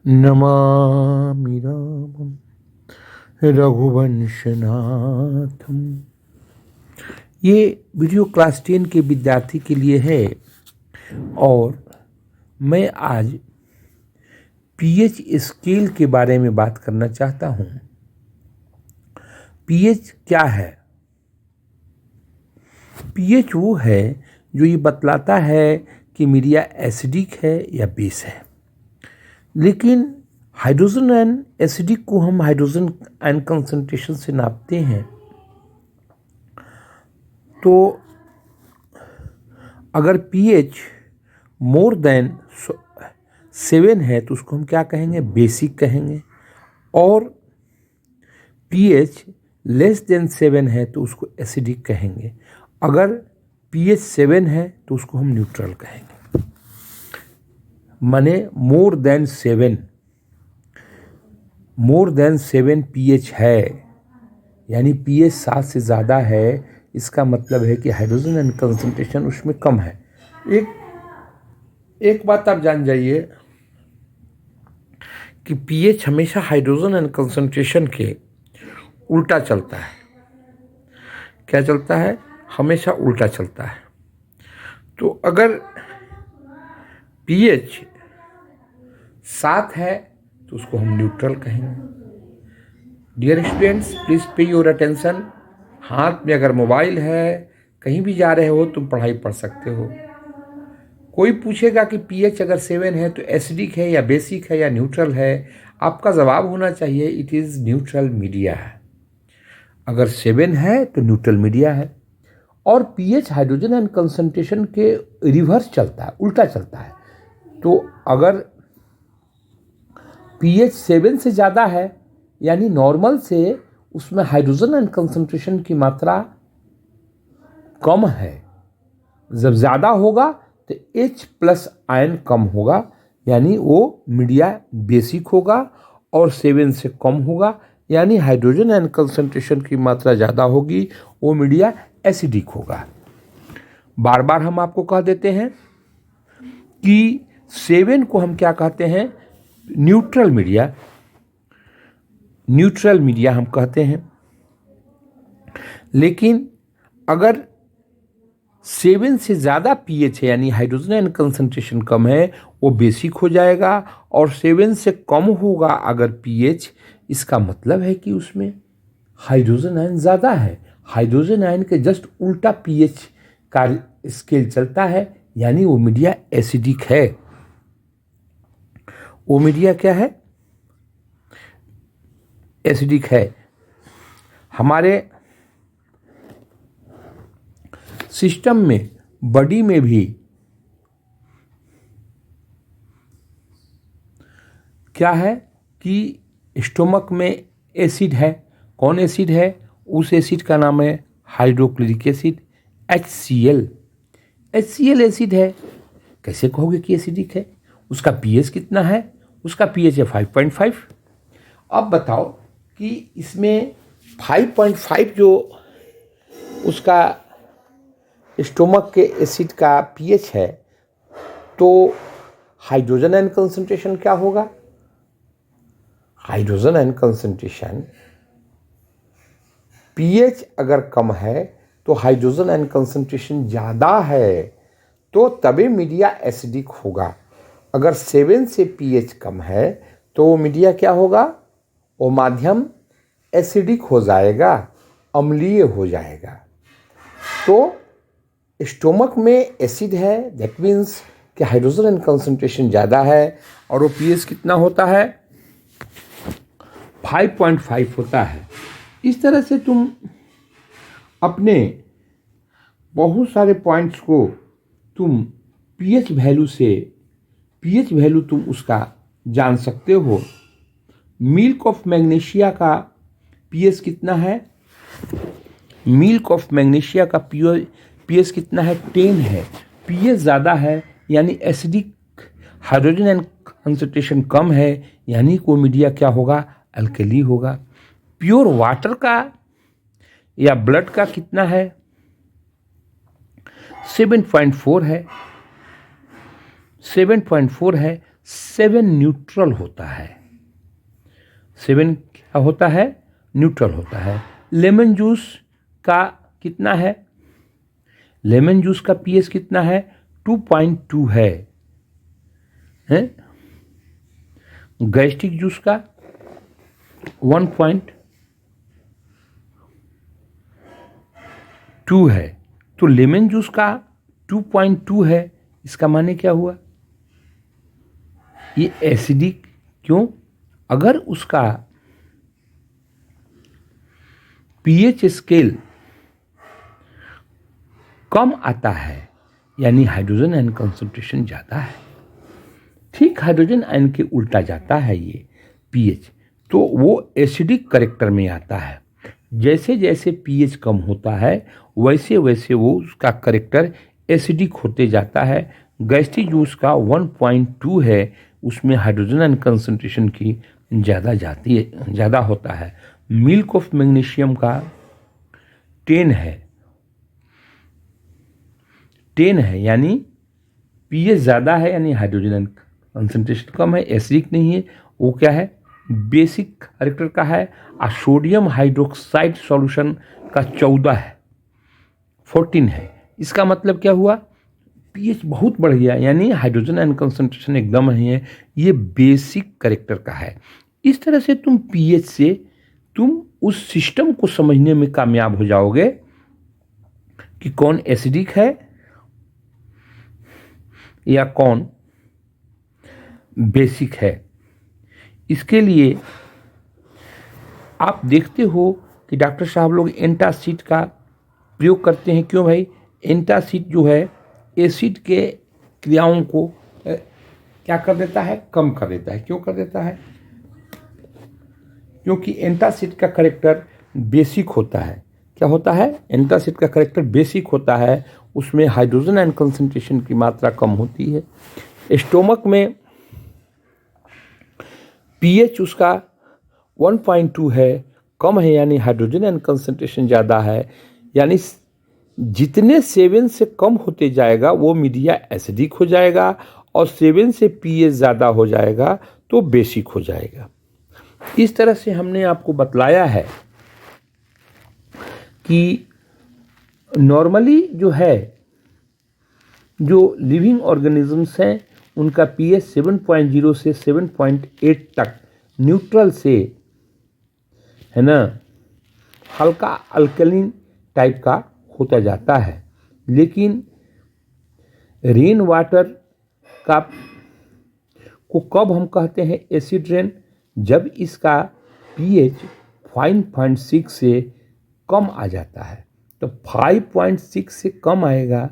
नमामि रामं रघुवंशनाथम। ये video class 10 के विद्यार्थी के लिए है और मैं आज पीएच स्केल के बारे में बात करना चाहता हूँ। पीएच क्या है? पीएच वो है जो ये बतलाता है कि मीडिया एसिडिक है या बेस है। लेकिन हाइड्रोजन आयन एसिडिक को हम हाइड्रोजन आयन कंसंट्रेशन से नापते हैं, तो अगर पीएच मोर देन 7 है तो उसको हम क्या कहेंगे? बेसिक कहेंगे। और पीएच लेस देन 7 है तो उसको एसिडिक कहेंगे। अगर पीएच 7 है तो उसको हम न्यूट्रल कहेंगे। माने मोर देन 7 पीएच है, यानी पीएच 7 से ज़्यादा है, इसका मतलब है कि हाइड्रोजन आयन कंसंट्रेशन उसमें कम है। एक बात आप जान जाइए कि पीएच हमेशा हाइड्रोजन आयन कंसंट्रेशन के उल्टा चलता है। क्या चलता है? हमेशा उल्टा चलता है। तो अगर पीएच 7 है तो उसको हम न्यूट्रल कहेंगे। Dear students, please pay your attention. हाथ में अगर मोबाइल है, कहीं भी जा रहे हो, तुम पढ़ाई पढ़ सकते हो। कोई पूछेगा कि पीएच अगर 7 है तो एसिडिक है या बेसिक है या न्यूट्रल है, आपका जवाब होना चाहिए इट इज़ न्यूट्रल मीडिया है। अगर 7 है तो न्यूट्रल मीडिया है। और पीएच हाइड्रोजन आयन कंसंट्रेशन के रिवर्स चलता है, उल्टा चलता है। तो अगर पीएच 7 से ज़्यादा है, यानी नॉर्मल से, उसमें हाइड्रोजन आयन कंसंट्रेशन की मात्रा कम है। जब ज़्यादा होगा तो H+ आयन कम होगा, यानी वो मीडिया बेसिक होगा। और 7 से कम होगा, यानी हाइड्रोजन आयन कंसंट्रेशन की मात्रा ज़्यादा होगी, वो मीडिया एसिडिक होगा। बार बार हम आपको कह देते हैं कि 7 को हम क्या कहते हैं? न्यूट्रल मीडिया हम कहते हैं। लेकिन अगर 7 से ज़्यादा पीएच है, यानी हाइड्रोजन आयन कंसंट्रेशन कम है, वो बेसिक हो जाएगा। और 7 से कम होगा अगर पीएच, इसका मतलब है कि उसमें हाइड्रोजन आयन ज़्यादा है। हाइड्रोजन आयन के जस्ट उल्टा पीएच का स्केल चलता है, यानी वो मीडिया एसिडिक है। वो मीडिया क्या है? एसिडिक है। हमारे सिस्टम में, बॉडी में भी क्या है कि स्टोमक में एसिड है। कौन एसिड है? उस एसिड का नाम है hydrochloric acid, HCl। HCl acid है। कैसे कहोगे कि एसिडिक है? उसका पीएच कितना है? उसका पीएच है 5.5। अब बताओ कि इसमें 5.5 जो उसका स्टोमक के एसिड का पीएच है, तो हाइड्रोजन आयन कंसंट्रेशन क्या होगा? हाइड्रोजन आयन कंसंट्रेशन, पीएच अगर कम है तो हाइड्रोजन आयन कंसंट्रेशन ज़्यादा है, तो तभी मीडिया एसिडिक होगा। अगर 7 से पीएच कम है तो वो मीडिया क्या होगा? वो माध्यम एसिडिक हो जाएगा, अम्लीय हो जाएगा। तो स्टोमक में एसिड है, दैट मीन्स कि हाइड्रोजन आयन कंसंट्रेशन ज़्यादा है, और वो पीएच कितना होता है? 5.5 होता है। इस तरह से तुम अपने बहुत सारे पॉइंट्स को तुम पीएच वैल्यू तुम उसका जान सकते हो। मिल्क ऑफ मैग्नीशिया का पीएच कितना है? मिल्क ऑफ मैग्नीशिया का पीएच कितना है? 10 है। पीएच ज़्यादा है, यानी एसिडिक, हाइड्रोजन आयन कंसंट्रेशन कम है, यानी वो मीडिया क्या होगा? अल्कली होगा। प्योर वाटर का या ब्लड का कितना है? 7.4 है। 7.4 है। 7 न्यूट्रल होता है। 7 क्या होता है? न्यूट्रल होता है। लेमन जूस का कितना है? लेमन जूस का पीएच कितना है? 2.2 है। गैस्ट्रिक जूस का 1.2 है। तो लेमन जूस का 2.2 है, इसका माने क्या हुआ? ये एसिडिक। क्यों? अगर उसका पीएच स्केल कम आता है यानी हाइड्रोजन आयन कंसंट्रेशन ज़्यादा है। ठीक हाइड्रोजन आयन के उल्टा जाता है ये पीएच, तो वो एसिडिक करेक्टर में आता है। जैसे जैसे पीएच कम होता है वैसे वैसे वो उसका करेक्टर एसिडिक होते जाता है। गैस्ट्रिक जूस का 1.2 है, उसमें हाइड्रोजन आयन कंसंट्रेशन की ज़्यादा होता है। मिल्क ऑफ मैग्नीशियम का 10 है यानी पीएच ज़्यादा है यानी हाइड्रोजन आयन कंसंट्रेशन कम है, एसिडिक नहीं है। वो क्या है? बेसिक करेक्टर का है। और सोडियम हाइड्रोक्साइड सॉल्यूशन का 14 है। इसका मतलब क्या हुआ? पीएच बहुत बढ़ गया यानी हाइड्रोजन आयन कंसंट्रेशन एकदम नहीं है, ये बेसिक करेक्टर का है। इस तरह से तुम पीएच से तुम उस सिस्टम को समझने में कामयाब हो जाओगे कि कौन एसिडिक है या कौन बेसिक है। इसके लिए आप देखते हो कि डॉक्टर साहब लोग एंटासिड का प्रयोग करते हैं। क्यों भाई? एंटासिड जो है एसिड के क्रियाओं को क्या कर देता है? कम कर देता है। क्यों कर देता है? क्योंकि एंटासिड का करेक्टर बेसिक होता है। क्या होता है? एंटासिड का करेक्टर बेसिक होता है, उसमें हाइड्रोजन आयन कंसंट्रेशन की मात्रा कम होती है। स्टोमक में पीएच उसका 1.2 है, कम है यानी हाइड्रोजन आयन कंसंट्रेशन ज़्यादा है, यानी जितने 7 से कम होते जाएगा वो मीडिया एसिडिक हो जाएगा और 7 से पीएच ज़्यादा हो जाएगा तो बेसिक हो जाएगा। इस तरह से हमने आपको बतलाया है कि नॉर्मली जो है जो लिविंग ऑर्गेनिजम्स हैं उनका पीएच 7.0 से 7.8 तक न्यूट्रल से, है ना, हल्का अल्कलीन टाइप का होता जाता है। लेकिन रेन वाटर का को कब हम कहते हैं एसिड रेन? जब इसका पीएच 5.6 से कम आ जाता है। तो 5.6 से कम आएगा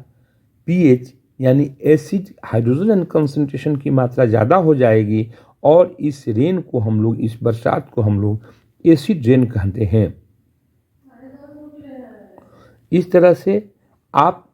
पीएच यानी एसिड हाइड्रोजन आयन कंसंट्रेशन की मात्रा ज़्यादा हो जाएगी और इस रेन को हम लोग, इस बरसात को हम लोग एसिड रेन कहते हैं। इस तरह से आप